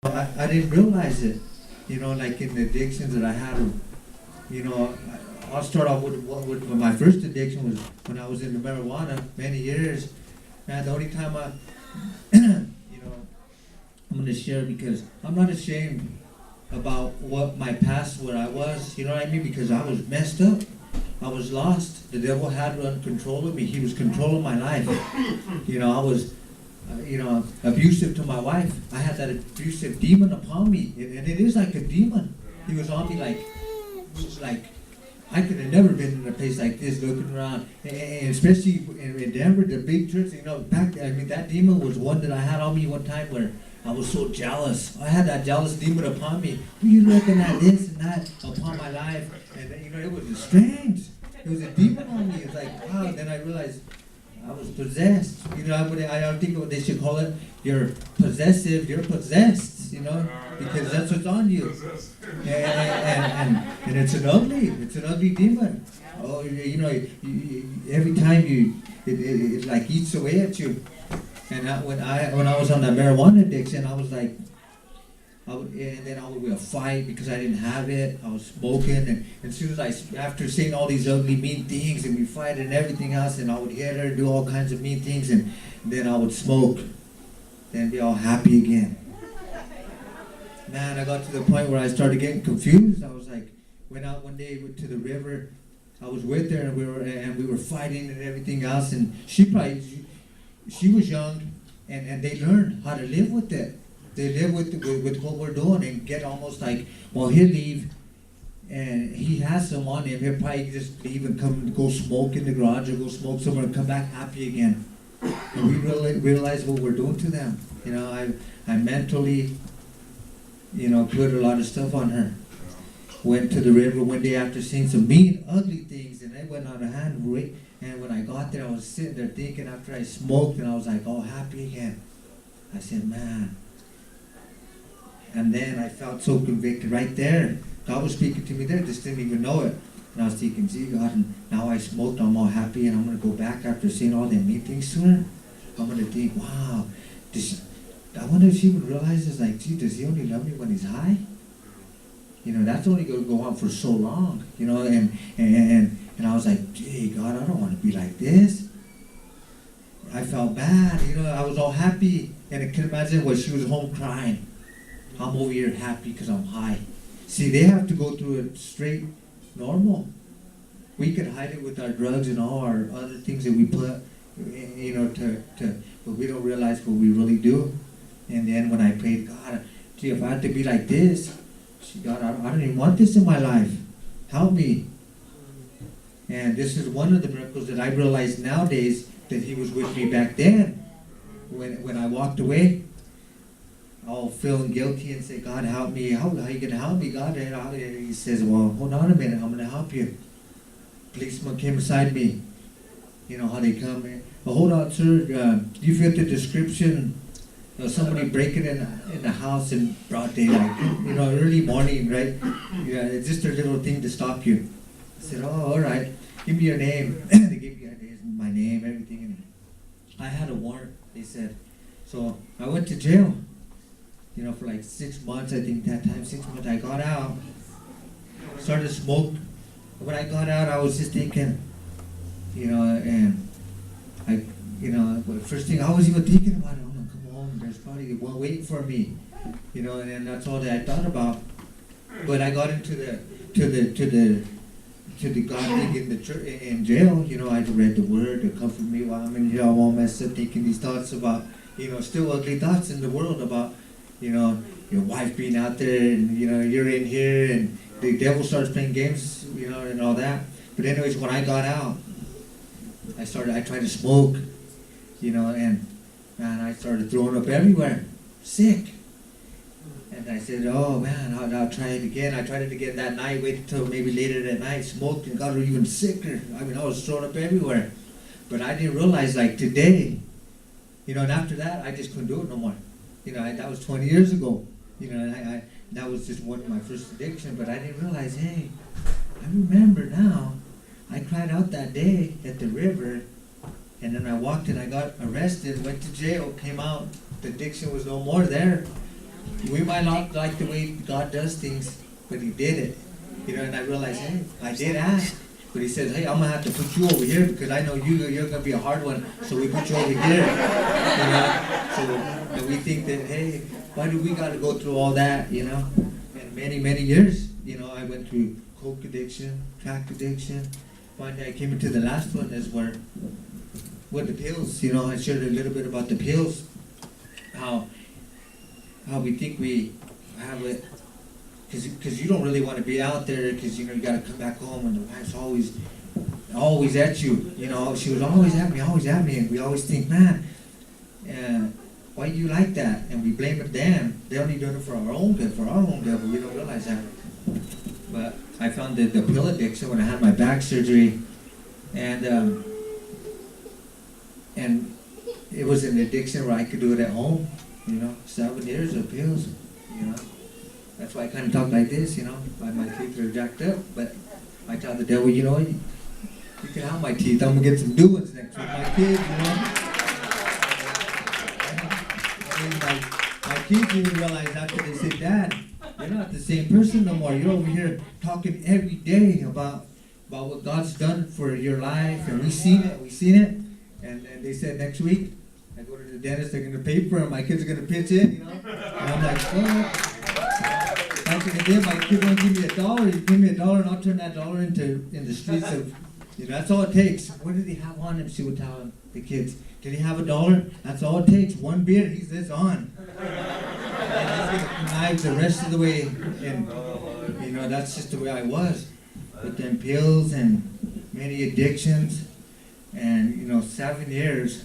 I didn't realize it, like in the addictions that I had. I'll start off with my first addiction was when I was into marijuana many years. Man, the only time I'm gonna share because I'm not ashamed about what my past, where I was. You know what I mean? Because I was messed up. I was lost. The devil had control of me. He was controlling my life. I was abusive to my wife. I had that abusive demon upon me, and it is like a demon. He was on me like I could have never been in a place like this, looking around, and especially in Denver, the big church. That demon was one that I had on me one time where I was so jealous. I had that jealous demon upon me. Were you looking at this and that upon my life? And it was strange. It was a demon on me. It's like, wow. Then I realized I was possessed. I don't think what they should call it. You're possessive. You're possessed. Because that's what's on you. And it's an ugly demon. Oh, every time it like eats away at you. And when I was on that marijuana addiction, I was like, and then I would fight because I didn't have it. I was smoking, and as soon as after saying all these ugly, mean things, and we fight and everything else, and I would hit her, do all kinds of mean things, and then I would smoke, then be all happy again. Man, I got to the point where I started getting confused. I was like, went out one day to the river. I was with her, and we were fighting and everything else, and she was young, and they learned how to live with it. They live with what we're doing and get almost like, well, he'll leave, and he has some on him. He'll probably just leave and go smoke in the garage or go smoke somewhere and come back happy again. And we really realize what we're doing to them. I mentally, put a lot of stuff on her. Went to the river one day after seeing some mean, ugly things, and it went out of hand. And when I got there, I was sitting there thinking after I smoked, and I was like, all happy again. I said, man. And then I felt so convicted right there. God was speaking to me there, just didn't even know it. And I was thinking, gee, God, and now I smoked, I'm all happy, and I'm going to go back after seeing all them mean things to her. I'm going to think, wow, I wonder if she would realize this, like, gee, does he only love me when he's high? That's only going to go on for so long, and I was like, gee, God, I don't want to be like this. I felt bad, I was all happy, and I can imagine when she was home crying. I'm over here happy because I'm high. See, they have to go through it straight normal. We could hide it with our drugs and all our other things that we put, but we don't realize what we really do. And then when I prayed, God, gee, if I had to be like this, God, I don't even want this in my life. Help me. And this is one of the miracles that I realize nowadays that he was with me back then. When I walked away, all feeling guilty and say, God, help me. How are you going to help me, God? And he says, well, hold on a minute. I'm going to help you. Policeman came beside me. You know how they come in. Well, hold on, sir. Do you fit the description of somebody breaking in the house in broad daylight? Early morning, right? Yeah, it's just a little thing to stop you. I said, oh, all right. Give me your name. They gave me my name, everything. And I had a warrant, they said. So I went to jail. For like 6 months, I think that time, 6 months, I got out, started to smoke. When I got out, I was just thinking, and first thing I was even thinking about it, I'm gonna come home, there's probably one waiting for me, and that's all that I thought about. But I got into the God thing in the church, in jail, I read the word to comfort me while I'm in jail, I'm all messed up, thinking these thoughts about, still ugly thoughts in the world about, your wife being out there, and you're in here, and the devil starts playing games, and all that. But anyways, when I got out, I tried to smoke, and man, I started throwing up everywhere, sick. And I said, oh man, I'll try it again. I tried it again that night, waited until maybe later that night, smoked, and got even sicker. I was throwing up everywhere. But I didn't realize, like today, and after that, I just couldn't do it no more. That was 20 years ago. That was just one of my first addictions, but I didn't realize, hey, I remember now, I cried out that day at the river, and then I walked and I got arrested, went to jail, came out, the addiction was no more there. we might not like the way God does things, but He did it. And I realized, hey, I did ask. But He says, hey, I'm going to have to put you over here because I know you're going to be a hard one, so we put you over here. And we think that, hey, why do we got to go through all that, And many, many years, I went through coke addiction, crack addiction. Finally, I came into the last one is where, with the pills, I shared a little bit about the pills, how we think we have it, because you don't really want to be out there, because, you got to come back home and the wife's always at you, she was always at me, and we always think, man, why do you like that? And we blame them. They only do it for our own good, but we don't realize that. But I found the pill addiction when I had my back surgery, and it was an addiction where I could do it at home, 7 years of pills, That's why I kind of talk like this, my teeth are jacked up, but I tell the devil, you can have my teeth, I'm going to get some new ones next week, my kids, And my kids even realize after they say, Dad, you're not the same person no more. You're over here talking every day about what God's done for your life, and we've seen it. And they said next week, I go to the dentist, they're going to pay for it, my kids are going to pitch in, And I'm like, what? Back in the day, my kid won't give me $1. You give me $1 and I'll turn that dollar in the streets of, that's all it takes. What did he have on him? She would tell the kids. Did he have $1? That's all it takes. One beer, he's this on. And he's going to connive the rest of the way. And, that's just the way I was. With them pills and many addictions. And, 7 years.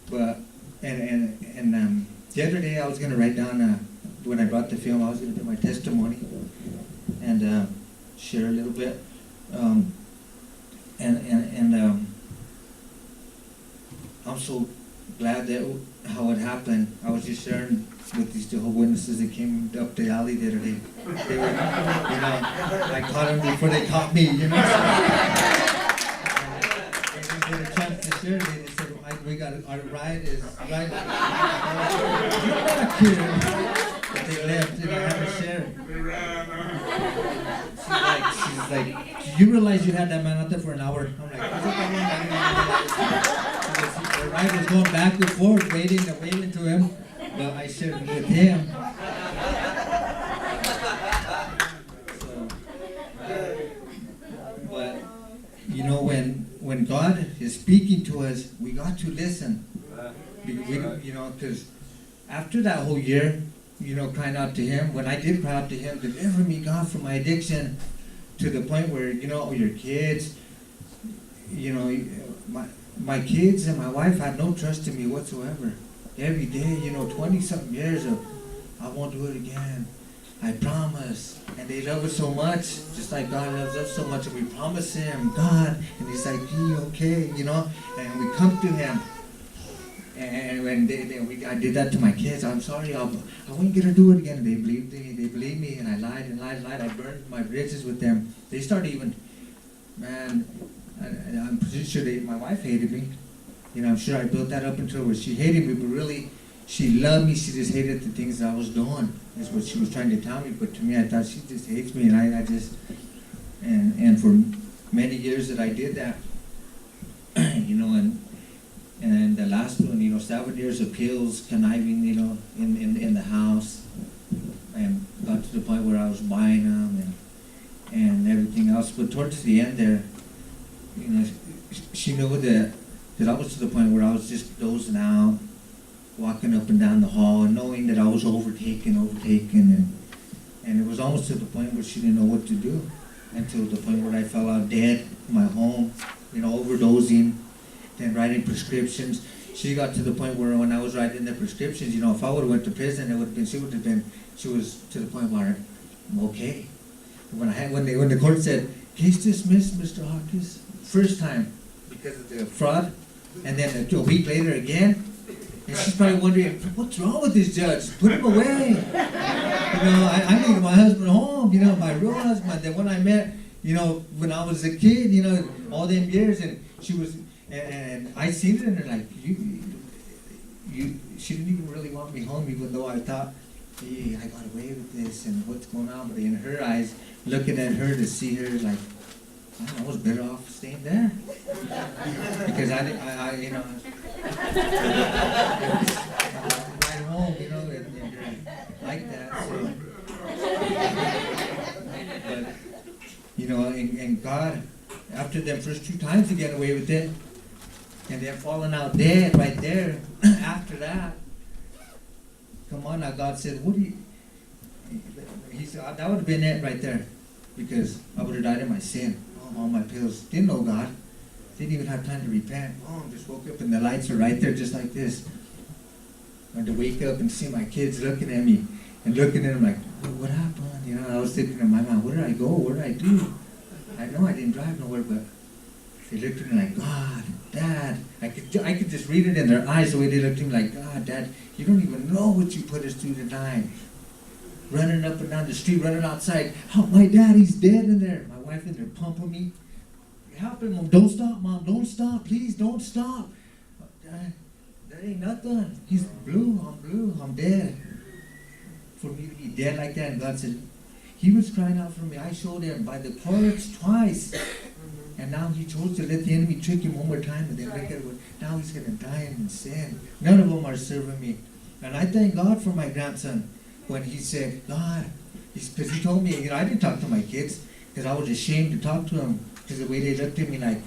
But, and the other day I was going to write down, when I brought the film, I was going to do my testimony. And share a little bit. I'm so glad that how it happened. I was just sharing with these Jehovah's Witnesses that came up the alley the other day. They were, I caught them before they caught me, And they didn't get a chance to share. They said, we got our ride is right. You're not a kid. But they left and I haven't shared. She's like, did you realize you had that man out there for an hour? I'm like, is it that long? The ride was going back and forth, waiting to him, but I shared it with him. But when God is speaking to us, we got to listen. Because after that whole year, crying out to Him, when I did cry out to Him, deliver me, God, from my addiction, to the point where, your kids, my kids and my wife had no trust in me whatsoever. Every day, 20-something years of, I won't do it again. I promise. And they love us so much, just like God loves us so much. And we promise Him, God, and He's like, okay, and we come to Him. And when I did that to my kids, I'm sorry, I won't get to do it again. And they believed me, and I lied and lied and lied. I burned my bridges with them. They started even, man, I'm pretty sure my wife hated me. I'm sure I built that up until where she hated me, but really, she loved me. She just hated the things that I was doing, is what she was trying to tell me. But to me, I thought she just hates me, and I just, and for many years that I did that, and the last one, 7 years of pills, conniving, in the house, and got to the point where I was buying them and everything else. But towards the end there, she knew that I was to the point where I was just dozing out, walking up and down the hall, and knowing that I was overtaken, and it was almost to the point where she didn't know what to do, until the point where I fell out dead in my home, overdosing. And writing prescriptions. She got to the point where when I was writing the prescriptions, if I would have went to prison, she was to the point where I'm okay. When the court said, case dismissed, Mr. Hawkins, first time because of the fraud, and then a week later again, and she's probably wondering, what's wrong with this judge? Put him away. I needed my husband home, my real husband, the one I met, when I was a kid, all them years, and she was. And I seen it in her, like, she didn't even really want me home, even though I thought, hey, I got away with this and what's going on. But in her eyes, looking at her to see her like, I was better off staying there. Because I you know, right home, you know, and like that. So, but, you know, and God, after them first 2 times to get away with it, and then falling out dead right there, after that, come on now, God said, what do you, he said, that would have been it right there, because I would have died in my sin. All my pills. Didn't know God. Didn't even have time to repent. Just woke up and the lights are right there just like this. I had to wake up and see my kids looking at me and looking at them like, what happened? You know, I was thinking in my mind, where did I go? What did I do? I know I didn't drive nowhere, but they looked at me like, God, Dad. I could just read it in their eyes the way they looked at me like, God, Dad, you don't even know what you put us through tonight. Running up and down the street, running outside. Oh, my daddy's dead in there. My wife in there pumping me. Help him, Mom. Don't stop, Mom. Don't stop. Please don't stop. That ain't nothing. He's blue. I'm blue. I'm dead. For me to be dead like that, and God said, he was crying out for me. I showed him by the cards twice. And now he chose to let the enemy trick him one more time. And then look at what, now he's going to die in sin. None of them are serving me. And I thank God for my grandson. When he said, God, because he told me, you know, I didn't talk to my kids because I was ashamed to talk to them because the way they looked at me like,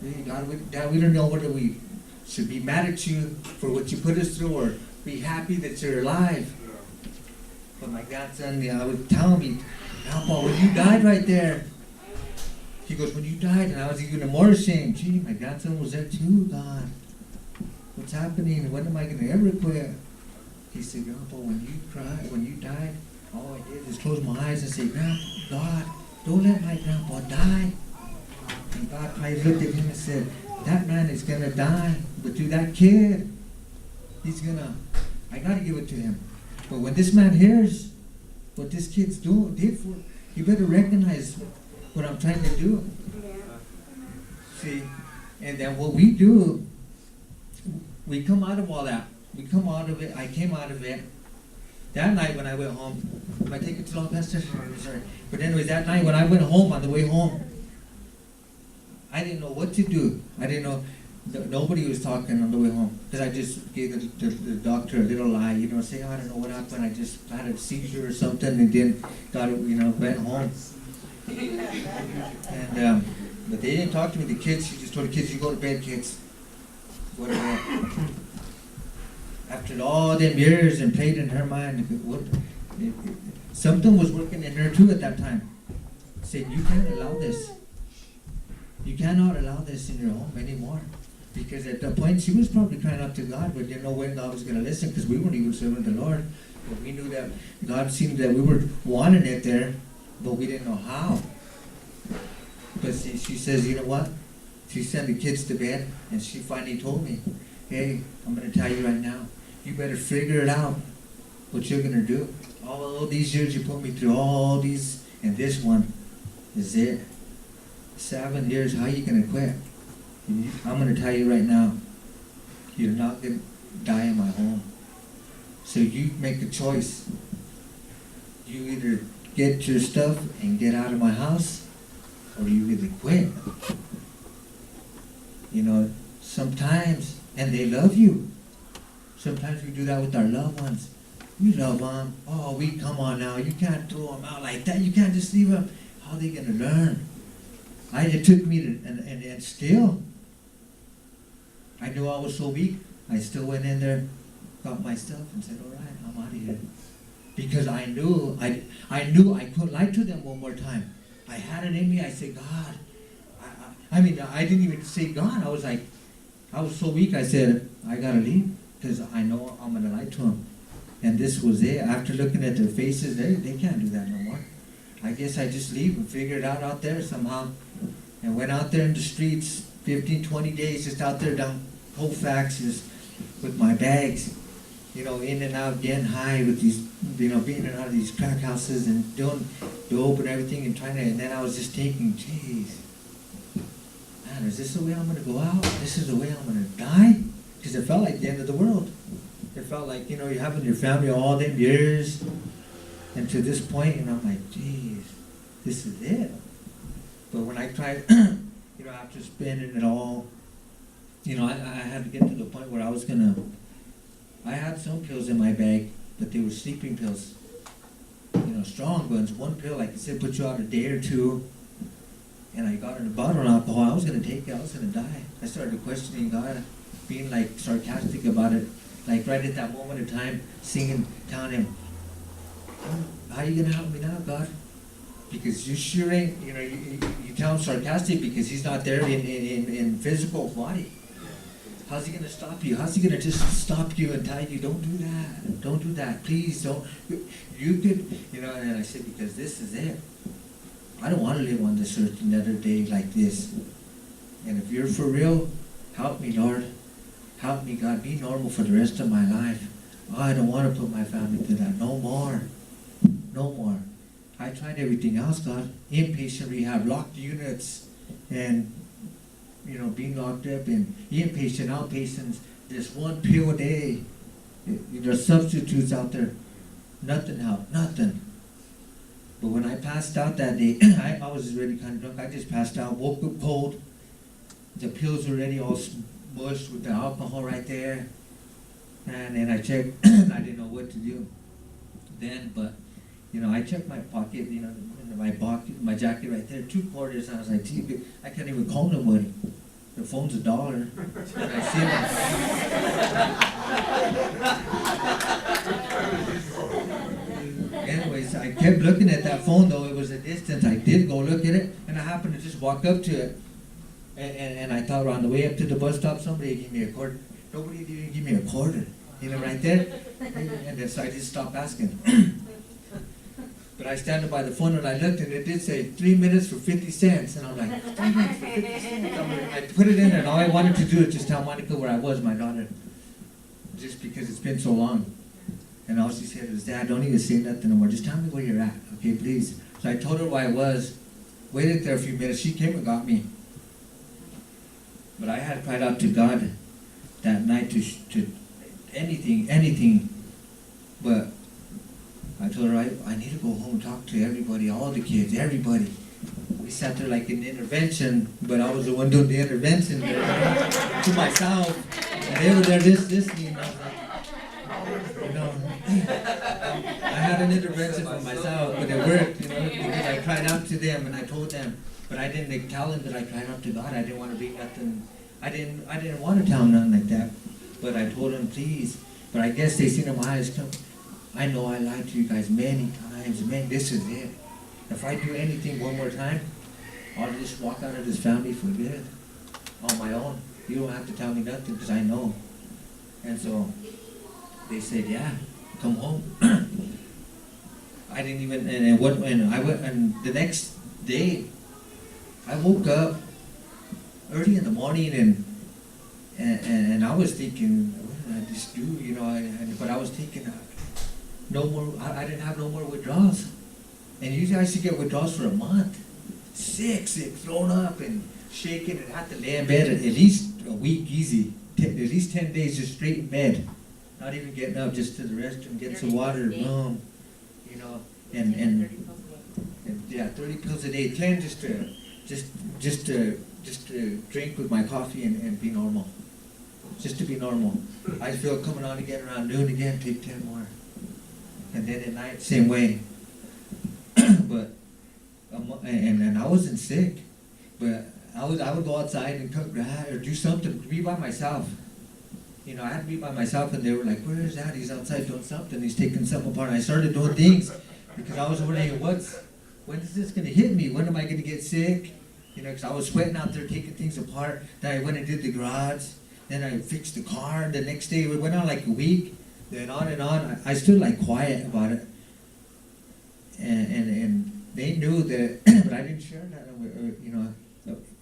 hey, God, Dad, we don't know whether we should be mad at you for what you put us through or be happy that you're alive. But my grandson, you know, would tell me, Grandpa, when you died right there, he goes, when you died, and I was even more ashamed. Gee, my grandson was there too, God. What's happening? When am I going to ever quit? He said, Grandpa, when you cried, when you died, all I did was close my eyes and say, Grandpa, God, don't let my grandpa die. And God probably looked at him and said, that man is going to die. But to that kid, he's going to, I got to give it to him. But when this man hears what this kid's did for, he better recognize what I'm trying to do. See, and then what we do, we come out of all that. We come out of it. I came out of it. That night when I went home, am I taking too long, Pastor? Sorry. But anyways, that night when I went home, on the way home, I didn't know what to do. I didn't know. Nobody was talking on the way home. Because I just gave the doctor a little lie, you know, say, oh, I don't know what happened. I just had a seizure or something and then got, you know, went home. And, but they didn't talk to me. The kids, she just told the kids, you go to bed, kids. Go to bed. After all them years and played in her mind, something was working in her too at that time. Saying, you can't allow this. You cannot allow this in your home anymore. Because at that point, she was probably crying out to God, but didn't know when God was going to listen because we weren't even serving the Lord. But we knew that God seemed that we were wanting it there, but we didn't know how. But she says, you know what? She sent the kids to bed, and she finally told me, hey, I'm going to tell you right now, you better figure it out, what you're going to do. All these years you put me through, all these, and this one is it. 7 years, how are you going to quit? I'm going to tell you right now, you're not going to die in my home. So you make a choice. You either get your stuff and get out of my house, or you either quit. You know, sometimes, and they love you. Sometimes we do that with our loved ones. We love them. Oh, we come on now. You can't throw them out like that. You can't just leave them. How are they going to learn? It took me to, and still, I knew I was so weak. I still went in there, got my stuff, and said, all right, I'm out of here. Because I knew I couldn't lie to them one more time. I had it in me. I said, God. I didn't even say God. I was like, I was so weak. I said, I got to leave because I know I'm going to lie to them. And this was it. After looking at their faces, they can't do that no more. I guess I just leave and figure it out there somehow. And went out there in the streets, 15, 20 days, just out there down Colfaxes with my bags, you know, in and out, getting high with these, you know, being in and out of these crack houses and doing dope and everything and trying to, and then I was just thinking, geez, man, is this the way I'm going to go out? This is the way I'm going to die? Because it felt like the end of the world. It felt like, you know, you're having your family all them years, And to this point, and I'm like, geez, this is it. But when I tried, you know, after spending it all, you know, I had to get to the point where I had some pills in my bag, but they were sleeping pills. You know, strong ones. One pill, like I said, put you out a day or two. And I got in a bottle of alcohol. I was going to take it. I was going to die. I started questioning God, being like sarcastic about it. Like right at that moment of time, singing, telling him, how are you going to help me now, God? Because you sure ain't, you know, you tell him sarcastic because he's not there in physical body. How's he going to stop you? How's he going to just stop you and tell you, don't do that, don't do that, please don't. You could, you know, and I said, because this is it. I don't want to live on this earth another day like this. And if you're for real, help me, Lord. Help me, God. Be normal for the rest of my life. Oh, I don't want to put my family through that. No more. No more. I tried everything else, God. Inpatient rehab, locked units, and, you know, being locked up in inpatient, outpatients, just one pill a day. There's substitutes out there. Nothing helped, nothing. But when I passed out that day, I was already kind of drunk. I just passed out, woke up cold. The pills were already all smushed with the alcohol right there. And then I checked, I didn't know what to do then, but, you know, I checked my pocket, you know, in my pocket, my jacket right there, 2 quarters, and I was like, gee, I can't even call nobody. The phone's $1. And I see it. Anyways, I kept looking at that phone, though it was a distance. I did go look at it, and I happened to just walk up to it. And I thought on the way up to the bus stop, somebody gave me a quarter. Nobody didn't give me a quarter, you know, right there. And then so I just stopped asking. But I standing by the phone and I looked and it did say 3 minutes for 50 cents. And I'm like, 3 minutes for 50 cents? I put it in and all I wanted to do is just tell Monica where I was, my daughter. Just because it's been so long. And all she said was, Dad, don't even say nothing no more. Just tell me where you're at, okay, please. So I told her where I was, waited there a few minutes. She came and got me. But I had cried out to God that night to anything. But I told her, I need to go home and talk to everybody, all the kids, everybody. We sat there like in intervention, but I was the one doing the intervention to myself. And they were there just listening. And I was like, you know, I had an intervention for myself, but it worked, you know, because I cried out to them and I told them. But I didn't tell them that I cried out to God. I didn't want to be nothing. I didn't want to tell them nothing like that. But I told them, please. But I guess they seen in my eyes come. I know I lied to you guys many times. Man, this is it. If I do anything one more time, I'll just walk out of this family for good. On my own. You don't have to tell me nothing because I know. And so they said, yeah, come home. I didn't even, and I went, and the next day, I woke up early in the morning and I was thinking, what did I just do? You know, but I was thinking, no more, I didn't have no more withdrawals. And usually I used to get withdrawals for a month. Sick, thrown up and shaking and had to lay in bed at least a week easy. At least 10 days just straight in bed. Not even getting up just to the restroom, get some water, boom. You know, and yeah, 30 pills a day. 10 just to drink with my coffee and be normal. Just to be normal. I feel coming on again around noon again, take 10 more. And then at night, same way. But and I wasn't sick, but I would go outside and cook or do something, be by myself. You know, I had to be by myself, and they were like, "Where is that? He's outside doing something. He's taking something apart." And I started doing things because I was wondering, when is this going to hit me? When am I going to get sick? You know, because I was sweating out there taking things apart. Then I went and did the garage. Then I fixed the car. The next day, it went on like a week. Then on and on. I stood like quiet about it, and they knew that, but I didn't share that. You know,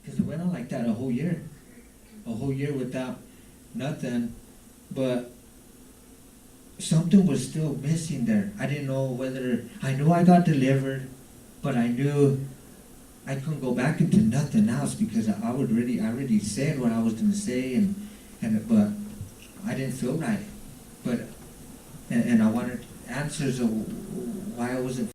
because it went on like that a whole year without nothing. But something was still missing there. I didn't know whether, I knew I got delivered, but I knew I couldn't go back into nothing else because I already said what I was going to say, but I didn't feel right. But and I wanted answers of why wasn't